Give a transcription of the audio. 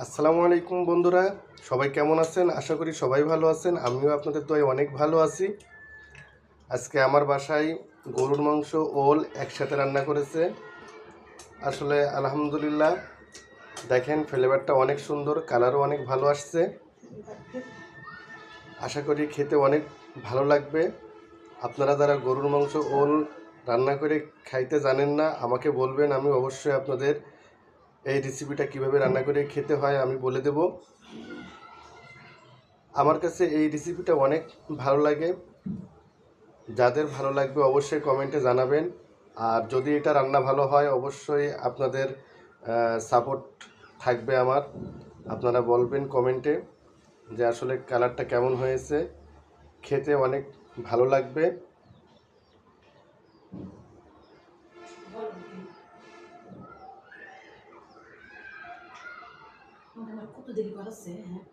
আসসালামু আলাইকুম বন্ধুরা, সবাই কেমন আছেন? আশা করি সবাই ভালো আছেন। আমিও আপনাদের দয়ায় অনেক ভালো আছি। আজকে আমার বাসায় গরুর মাংস ওল একসাথে রান্না করেছে। আসলে আলহামদুলিল্লাহ, দেখেন ফ্লেভারটা অনেক সুন্দর, কালারও অনেক ভালো আসছে। আশা করি খেতে অনেক ভালো লাগবে। আপনারা যারা গরুর মাংস ওল রান্না করে খাইতে জানেন না, আমাকে বলবেন, আমি অবশ্যই আপনাদের এই রেসিপিটা কিভাবে রান্না করে খেতে হয় আমি বলে দেব। আমার কাছে এই রেসিপিটা অনেক ভালো লাগে। যাদের ভালো লাগবে অবশ্যই কমেন্টে জানাবেন। আর যদি এটা রান্না ভালো হয় অবশ্যই আপনাদের সাপোর্ট থাকবে আমার। আপনারা বলবেন কমেন্টে যে আসলে কালারটা কেমন হয়েছে, খেতে অনেক ভালো লাগবে। কত দেরি করাচ্ছে হ্যাঁ